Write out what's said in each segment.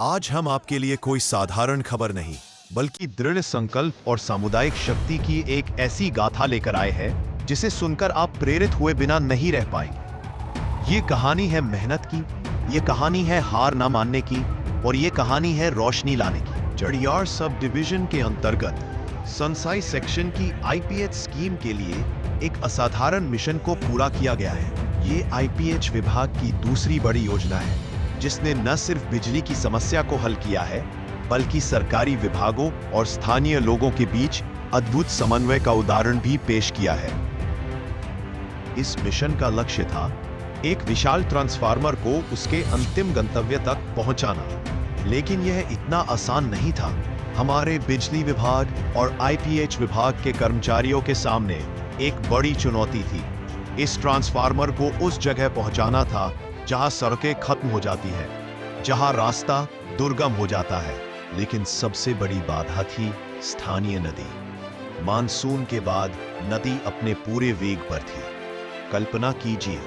आज हम आपके लिए कोई साधारण खबर नहीं, बल्कि दृढ़ संकल्प और सामुदायिक शक्ति की एक ऐसी गाथा लेकर आए हैं जिसे सुनकर आप प्रेरित हुए बिना नहीं रह पाएंगे। ये कहानी है मेहनत की, ये कहानी है हार ना मानने की, और ये कहानी है रोशनी लाने की। चड़ियार सब डिवीजन के अंतर्गत संसाई सेक्शन की आईपीएच स्कीम के लिए एक असाधारण मिशन को पूरा किया गया है। ये आईपीएच विभाग की दूसरी बड़ी योजना है जिसने न सिर्फ बिजली की समस्या को हल किया है, बल्कि सरकारी विभागों और स्थानीय लोगों के बीच अद्भुत समन्वय का उदाहरण भी पेश किया है। इस मिशन का लक्ष्य था एक विशाल ट्रांसफार्मर को उसके अंतिम गंतव्य तक पहुंचाना, लेकिन यह इतना आसान नहीं था। हमारे बिजली विभाग और आईपीएच विभाग के कर्मचारियों के सामने एक बड़ी चुनौती थी। इस ट्रांसफार्मर को उस जगह पहुंचाना था जहां सड़कें खत्म हो जाती हैं, जहां रास्ता दुर्गम हो जाता है। लेकिन सबसे बड़ी बाधा थी स्थानीय नदी। मानसून के बाद नदी अपने पूरे वेग पर थी। कल्पना कीजिए,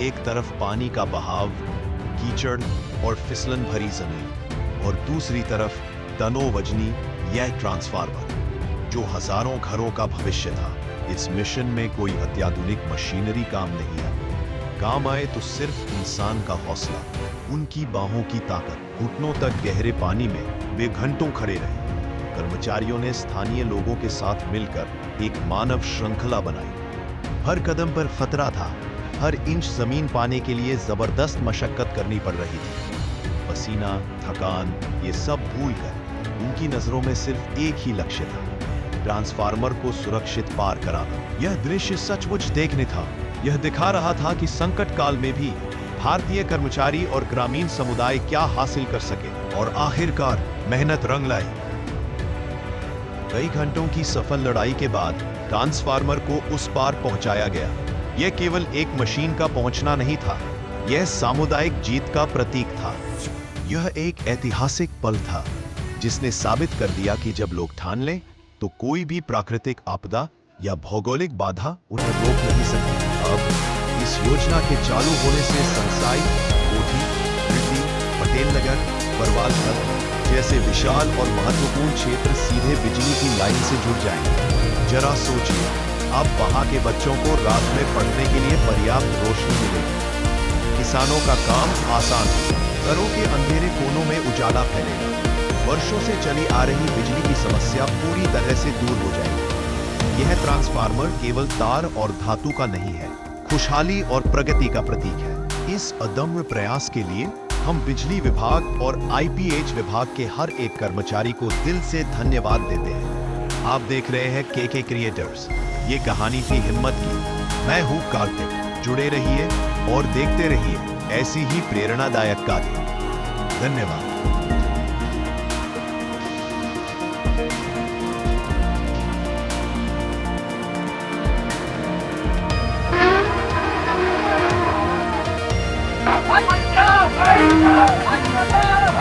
एक तरफ पानी का बहाव, कीचड़ और फिसलन भरी जमीन, और दूसरी तरफ तनोवजनी यह ट्रांसफार्मर जो हजारों घरों का भविष्य था। इस मिशन में कोई अत्याधुनिक मशीनरी काम नहीं है। काम आए तो सिर्फ इंसान का हौसला, उनकी बाहों की ताकत। घुटनों तक गहरे पानी में वे घंटों खड़े रहे। कर्मचारियों ने स्थानीय लोगों के साथ मिलकर एक मानव श्रृंखला बनाई। हर कदम पर खतरा था, हर इंच जमीन पाने के लिए जबरदस्त मशक्कत करनी पड़ रही थी। पसीना, थकान, ये सब भूलकर उनकी नजरों में सिर्फ एक ही लक्ष्य था, ट्रांसफार्मर को सुरक्षित पार कराना। यह दृश्य सचमुच देखने था। यह दिखा रहा था कि संकट काल में भी भारतीय कर्मचारी और ग्रामीण समुदाय क्या हासिल कर सके, और आखिरकार मेहनत रंग लाई। कई घंटों की सफल लड़ाई के बाद ट्रांसफार्मर को उस पार पहुंचाया गया। यह केवल एक मशीन का पहुंचना नहीं था, यह सामुदायिक जीत का प्रतीक था। यह एक ऐतिहासिक पल था जिसने साबित कर दिया कि जब लोग ठान लें तो कोई भी प्राकृतिक आपदा या भौगोलिक बाधा उन्हें रोक नहीं सकती। अब इस योजना के चालू होने से संसाई, कोठी, दिल्ली, पटेल नगर, परवाल जैसे विशाल और महत्वपूर्ण क्षेत्र सीधे बिजली की लाइन से जुड़ जाएंगे। जरा सोचिए, अब वहां के बच्चों को रात में पढ़ने के लिए पर्याप्त रोशनी मिलेगी, किसानों का काम आसान होगा, घरों के अंधेरे कोनों में उजाला फैलेगा, वर्षों से चली आ रही बिजली की समस्या पूरी तरह से दूर हो जाएगी। यह ट्रांसफार्मर केवल तार और धातु का नहीं है, खुशहाली और प्रगति का प्रतीक है। इस अदम्य प्रयास के लिए हम बिजली विभाग और आईपीएच विभाग के हर एक कर्मचारी को दिल से धन्यवाद देते हैं। आप देख रहे हैं केके क्रिएटर्स। ये कहानी थी हिम्मत की। मैं हूं कार्तिक। जुड़े रहिए और देखते रहिए ऐसी ही प्रेरणादायक गाथा। धन्यवाद।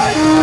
Let's go!